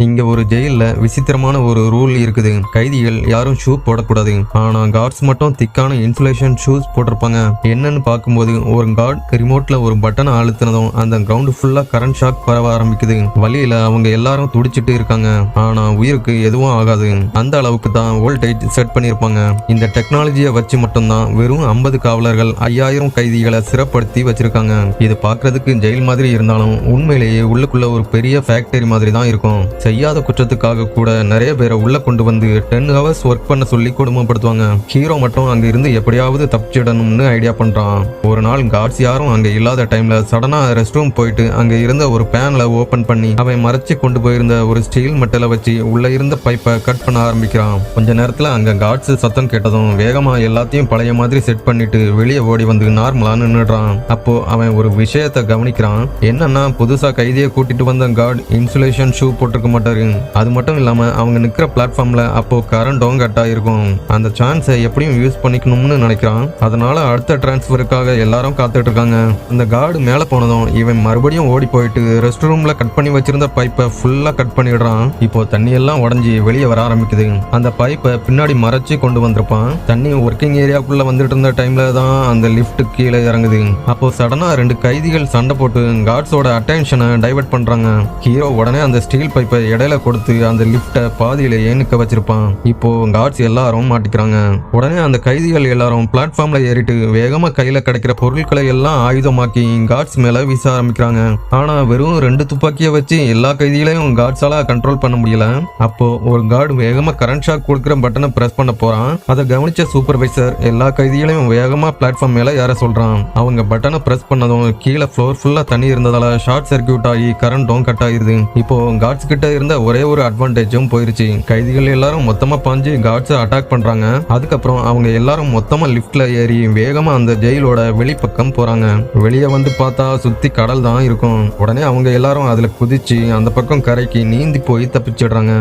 இங்க ஒரு ஜெயில்ல விசித்திரமான ஒரு ரூல் இருக்குது. கைதிகள் யாரும் ஷூ போடக்கூடாது. ஆனா கார்ட்ஸ் மட்டும் திக்கான இன்சுலேஷன் ஷூஸ் போட்டிருப்பாங்க. என்னன்னு பார்க்கும்போது ஒரு கார்ட் ரிமோட்ல ஒரு பட்டனை அழுத்தினதும் அந்த கிரவுண்ட் ஃபுல்லா கரண்ட் ஷாக் பரவ ஆரம்பிக்குது. வழியில அவங்க எல்லாரும் துடிச்சிட்டு இருக்காங்க. ஆனா உயிருக்கு எதுவும் ஆகாது. அந்த அளவுக்கு தான் வோல்டேஜ் செட் பண்ணிருப்பாங்க. இந்த டெக்னாலஜியை வச்சு மட்டும்தான் வெறும் 50 காவலர்கள் 5000 கைதிகளை சிறப்படுத்தி வச்சிருக்காங்க. இது பார்க்கிறதுக்கு ஜெயில் மாதிரி இருந்தாலும் உண்மையிலேயே உள்ளுக்குள்ள ஒரு பெரிய ஃபேக்டரி மாதிரி தான் இருக்கும். செய்யாத குற்றத்துக்காக கூட நிறைய பேரை உள்ள கொண்டு வந்து 10 ஹவர்ஸ் ஒர்க் பண்ண சொல்லி கொடுமைப்படுத்துவாங்க. ஹீரோ மட்டும் அங்க இருந்து எப்படியாவது தப்பிச்சிடணும்னு ஐடியா பண்றான். ஒரு நாள் கார்ட்ஸ் யாரும் அங்க இல்லாத டைம்ல சடனா ரெஸ்ட் ரூம் போயிட்டு அங்க இருந்த ஒரு பேனலை ஓபன் பண்ணி அவன் மறைச்சு கொண்டு போயிருந்த ஒரு ஸ்டீல் மெட்டலை வச்சு உள்ள இருந்த பைப்பை கட் பண்ண ஆரம்பிக்கிறான். கொஞ்ச நேரத்துல அங்க கார்ட்ஸ் சத்தம் கேட்டதும் வேகமா எல்லாத்தையும் பழைய மாதிரி செட் பண்ணிட்டு வெளியே ஓடி வந்து நார்மலா நின்னுடுறான். அப்போ அவன் ஒரு விஷயத்தை கவனிக்கிறான். என்னன்னா புதுசா கைதியை கூட்டிட்டு வந்த கார்டு இன்சுலேஷன் ஷூ போட்டிருக்க மாட்டாரு. அது மட்டும் இல்லாம அவங்க நிக்கிற பிளாட்ஃபார்ம்ல அப்போ கரண்டும் கட் ஆயிருக்கும். அந்த சான்ஸை எப்படியும் யூஸ் பண்ணிக்கணும்னு நினைக்கிறான். அதனால அடுத்த டிரான்ஸ்பருக்காக எல்லாரும் காத்துட்டு இருக்காங்க. அந்த கார்டு மேல போனதும் இவன் மறுபடியும் ஓடி போயிட்டு ரெஸ்ட் ரூம்ல கட் பண்ணி வச்சிருந்த பைப்பை ஃபுல்லா கட் பண்ணிடுறான். இப்போ தண்ணி எல்லாம் உடஞ்சி வெளியே வர ஆரம்பிக்குது. அந்த பைப்பை பின்னாடி மறைச்சு கொண்டு வந்திருப்பான். தண்ணி ஒர்க்கிங் ஏரியாக்குள்ள வந்துட்டு இருந்த டைம்ல தான் அந்த லிப்ட் கீழே இறங்குது. அப்போ சடனா 2 கைதிகள் சண்டை போட்டு கார்ட்ஸோட அட்டென்ஷனை டைவர்ட் பண்றாங்க. ஹீரோ உடனே அந்த ஸ்டீல் பைப்பை இடையில கொடுத்து அந்த லிப்ட பாதியில ஏனுக்க வச்சிருப்பான். இப்போ கார்ட்ஸ் எல்லாரும் மாட்டிக்கிறாங்க. உடனே அந்த கைதிகள் எல்லாரும் பிளாட்ஃபார்ம்ல ஏறிட்டு வேகமா கையில கிடைக்கிற பொருட்களை எல்லாம் ஆயுதமாக்கி கார்ட்ஸ் மேல வீச ஆரம்பிக்கிறாங்க. ஆனா வெறும் 2 துப்பாக்கியை வச்சு எல்லா கைதிகளையும் கார்ட்ஸால கண்ட்ரோல் பண்ண முடியல. அப்போ ஒரு கார்டு வேகமா கரண்ட் ஷாக் கொடுக்கிற பட்டனை பிரஸ் பண்ண போறான். அதை கவனிச்ச சூப்பர்வைசர் எல்லா கைதிகளையும் வேகமா பிளாட்ஃபார்ம் மேல ஏற சொல்றான். அவங்க பட்டனை பிரஸ் பண்ணதும் கீழே ஃப்ளோர் ஃபுல்லா தண்ணி இருந்ததால ஷார்ட் சர்க்கியூட் ஆகி கரண்டும் கட் ஆயிருது. இப்போ கார்ட்ஸ் கிட்ட இருந்த ஒரே ஒரு அட்வான்டேஜும் போயிருச்சு. கைதிகள் எல்லாரும் மொத்தமா பாஞ்சு கார்ட்ஸை அட்டாக் பண்றாங்க. அதுக்கப்புறம் அவங்க எல்லாரும் மொத்தமா லிப்ட்ல ஏறி வேகமா அந்த ஜெயிலோட வெளிப்பக்கம் போறாங்க. வெளியே வந்து பார்த்தா சுத்தி கடல் தான் இருக்கும். உடனே அவங்க எல்லாரும் அதுல குதிச்சு அந்த பக்கம் கரைக்கு நீந்தி போய் தப்பிச்சிடுறாங்க.